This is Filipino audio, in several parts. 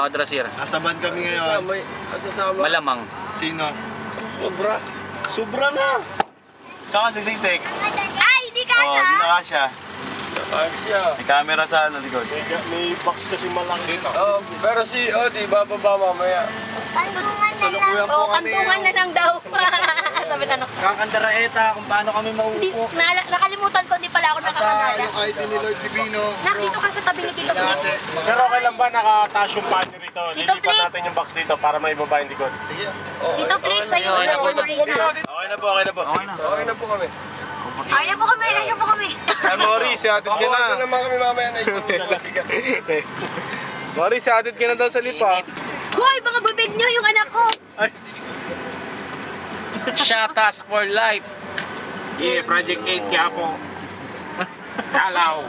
Ano, Drasir? Nasaban kami ngayon. Malamang. Sino? Sobra na! Saka si Siksik. Ay, hindi kasha! Oo, hindi na kasha. Kasya. May camera sa likod. May box kasi malaki dito. Pero si Odi, bababa mamaya. Kantungan na lang. Oo, kantungan na lang daw. Sabi na Kakandaraeta kung paano kami mauupo. nakalimutan ko, hindi pala ako nakakandala. Yung ID ni Lord Divino. Nandito ka sa tabi ni Tito Flip. Sir, okay lang ba nakataas yung panyo rito? Tito Lilipat Flip. natin yung box dito para maibaba yung likod. Sige. Tito Flip, sa'yo Okay na na po. si Marisa. Okay na po, okay na po. Okay na. Okay na po kami. Ay na po kami, nasya po kami. Ay, Maurice, atid ka na. Bawasan naman kami mamaya na isang Maurice, atid ka na daw sa lipa. Hoy, mga bibig nyo yung anak ko. Shatas for life. Yeah, Project 8 kaya po. Kalaw.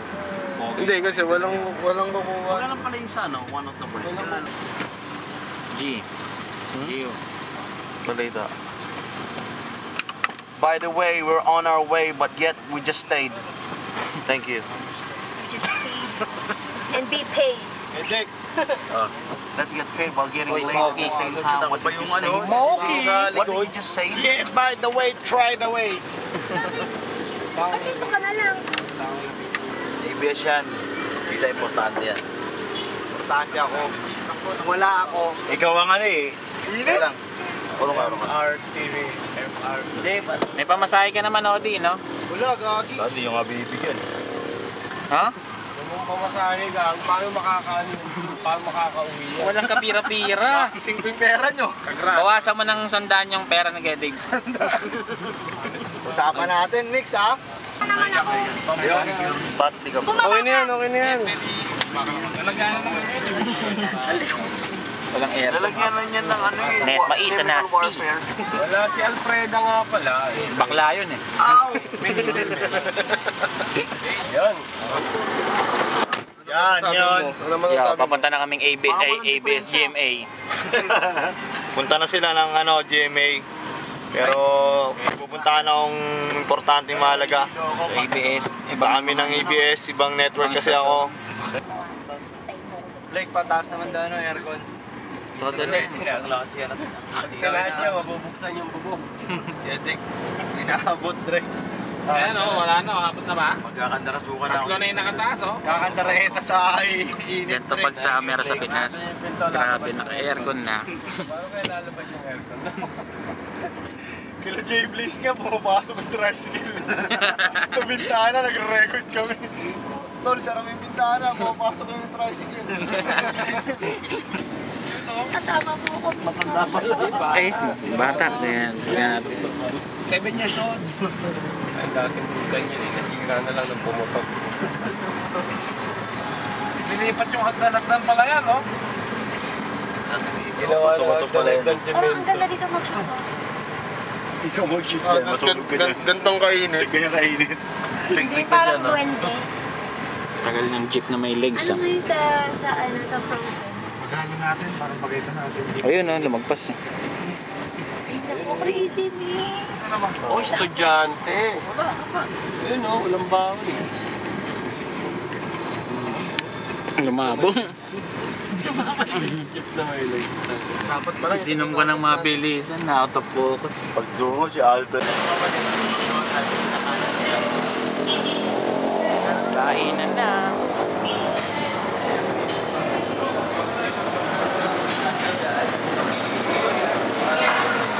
Hindi kasi walang kukuha. Wala lang pala yung sa ano, one of the boys. G. G. Balita. By the way, we're on our way, but yet we just stayed. Thank you. Just stay and be paid. Let's get paid while getting Oy, laid at Smokey. the same time. What did you say? Smokey. What did you just say? Yeah, by the way, try the way. Ba't dito ka na lang? ABS yan. Sisa importante yan. Importante ako. Wala ako. Ikaw ang ano eh. Init? Urong ka. RTV, MR. Hindi, ba't? May pamasahe ka naman, Odi, no? Wala, gagi. Dati yung bibigyan. Ha? Kung pamasahe ka, paano makakauwi yan? Walang kapira-pira. Sising ko yung pera nyo. Bawasan mo ng 100 yung pera ng Gedigs. Usapan natin, Nix, ha? Ano naman ako? Ba't di ka po? Bumaba ka. Okay na yan. Walang air. Lalagyan na niyan ng ano eh. Net, mais na chemical speed. warfare. Wala si Alfreda nga pala. Bakla yun eh. Ow! Yan. Yan, yan. Ano naman Yo, sabi mo? papunta na kaming ABS GMA. Punta na sila ng ano, GMA. Pero pupuntahan akong importanteng mahalaga. Sa ABS. Iba kami ng ABS, ibang network kasi ako. Blake, pataas naman daw no, aircon. Todo na. Kalasya, mabubuksan yung bubong. Yedik, inaabot, Dre. Ayan o, wala na. Abot na ba? Magkakandarasukan ako. Tatlo na yung nakataas o. Kakandaraheta sa init, Ganito pag summer sa Pinas. Grabe, naka-aircon na. Paano kaya lalabas yung aircon? Kila Jay Blaze nga, pumapasok yung tricycle. Sa bintana, nagre-record kami. Tol, sarang yung bintana, pumapasok yung tricycle. Kasama mo ako. Matanda pa lang. Eh, bata. Yan. 7 years old. Ang dating bukan yun eh. Nasira na lang ng pumutok. Nilipat yung hagdan pala yan, no? Ginawa na hagdan si Parang ang ganda dito mag-shoot. Ikaw mag-shoot Matulog ka dyan. Gantong kainit. Ganyan kainit. Hindi, parang duwende. Tagal ng jeep na may legs. Ano yun sa Frozen? Paghalan natin, parang pagkita natin. Ayun, lumagpas eh. Ay, naku, crazy me. Oh, estudyante. Wala naman. Ayun o, walang baon eh. Lumabong. Jeep na may legs. Dapat pala. Sinom ka ng mabilisan na out of focus. Pagdungo si Alden. Kainan na.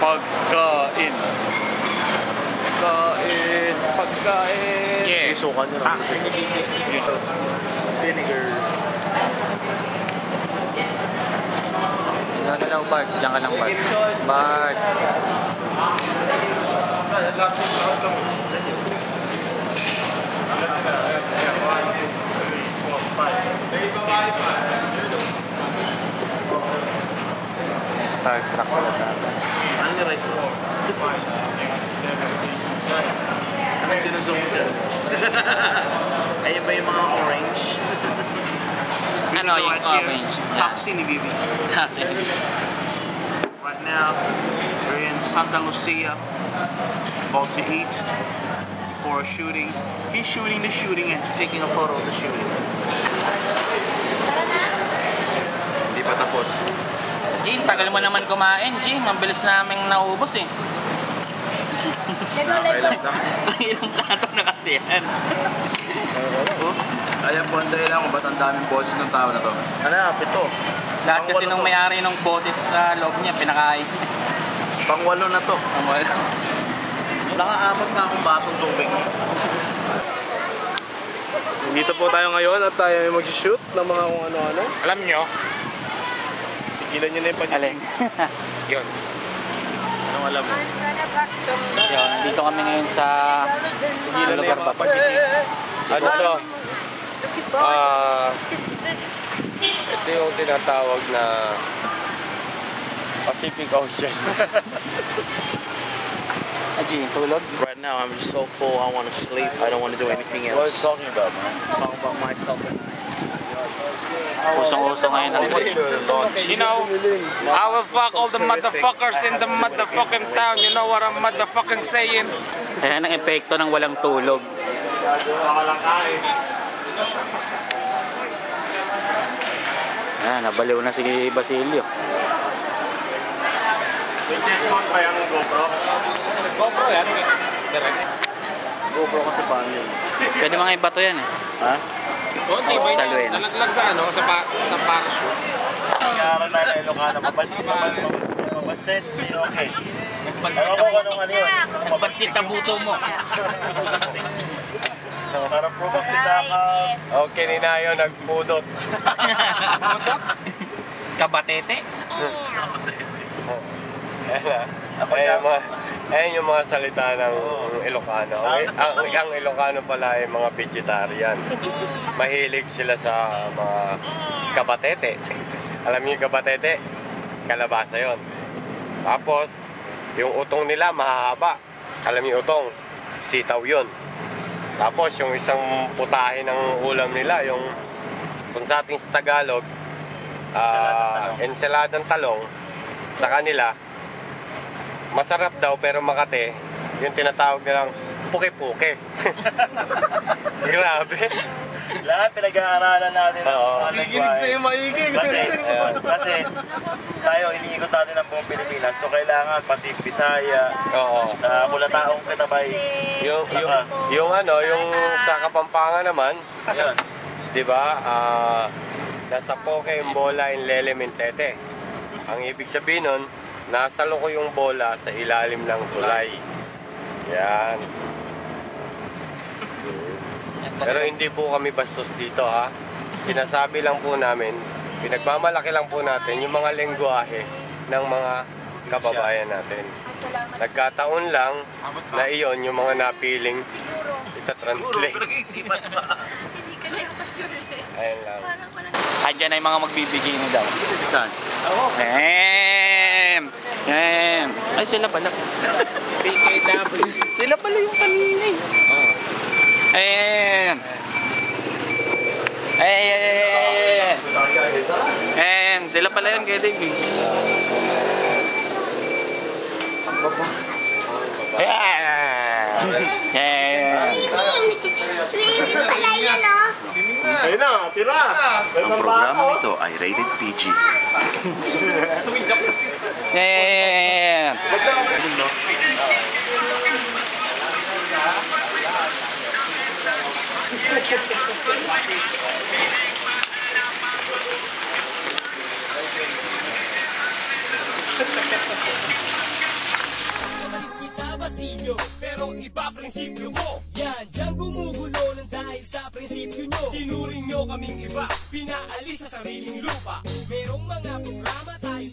Pagkain. Pagkain. Yeah. Isukan niya lang. Vinegar. Diyan ka lang, Bart. Diyan ka lang, Bart. Bart. Starstruck sila sa atin. Ano ni Rice mo? Sinuzoom mo dyan. Ayun ba yung mga orange? Ano yung orange? Taxi ni Vivi. Right now, we're in Santa Lucia, about to eat for a shooting. He's shooting the shooting and taking a photo of the shooting. Hindi pa pagkatapos. Jim, tagal mo naman kumain, Jim. Ang bilis naming naubos eh. Nakakailan lang. Ilang plato na kasi yan. Ayan po ang dahilan kung ba't ang daming boses ng tao na to. Ano, pito. Lahat kasi nung may-ari ng boses sa loob niya, pinakain. Pang-walo na to. Ang wala. Nakaapat na akong basong tubig. Dito po tayo ngayon at tayo ay mag-shoot ng mga kung ano-ano. Alam nyo? Tigilan nyo na yung pagiging. Alex. Yun. Anong alam mo? Yun, dito kami ngayon sa Tigilan na lugar yung ba? mga pagiging. Ano to? Ito yung tinatawag na Pacific Ocean. Jim, tulog? Right now, I'm just so full, I want to sleep. I don't want to do anything else. What are you talking about, man? Talking about myself and I. Usong-uso ngayon ang trip. You know, I will fuck all the motherfuckers in the motherfucking town. You know what I'm motherfucking saying? Ayan ang epekto ng walang tulog. Ayan, nabaliw na si Basilio. Witness mode pa yung GoPro? GoPro yan. GoPro kasi paano yun? Pwede mga iba to yan eh. Ha? Konti ba Salwen. yun? Nalaglag sa ano? Sa parachute. Nag-aaral tayo na Ilocano. Mabasit, okay. Ewan ko kung anong ano yun. Pansit na buto mo. Parang probang pisaka. Okay, ninayo, nagpudot. Kabatete. Ayan yung mga salita ng Ilocano. Ang Ilocano pala ay mga vegetarian. Mahilig sila sa mga kabatete. Alam niyo yung kabatete? Kalabasa yon. Tapos, yung utong nila mahahaba. Alam niyo utong? Sitaw yun. Tapos, yung isang putahe ng ulam nila, yung kung sa ating sa Tagalog, ensaladang talong, sa kanila, masarap daw pero Makate, yung tinatawag nilang puke-puke. Grabe. Lahat pinag-aaralan natin ng mga lengguwahe. maiging. Kasi tayo iniikot natin ang buong Pilipinas. So kailangan pati Bisaya, Oo. Bulataong Kitabay. Yung ano, yung sa Kapampangan naman, Ayun. 'di ba? Nasa poke yung bola in lele mentete. Ang ibig sabihin nun, nasa loko yung bola sa ilalim ng tulay. Yan. Pero hindi po kami bastos dito ha. Sinasabi lang po namin, pinagmamalaki lang po natin yung mga lengguwahe ng mga kababayan natin. Nagkataon lang na iyon yung mga napiling ita-translate. Ayun lang. Andiyan na yung mga magbibigay daw. Saan? Ay, sila pala. PKW. Sila pala yung kanina eh. Sila pala yun kay Dave. Swimming pala yun, oh. Ayun na, tira! Ang programang ito ay rated PG. Basilio, pero iba prinsipyo mo. Yan, dyan gumugulo ng dahil sa prinsipyo nyo. Tinuring nyo kaming iba, pinaalis sa sariling lupa. Merong mga programa tayo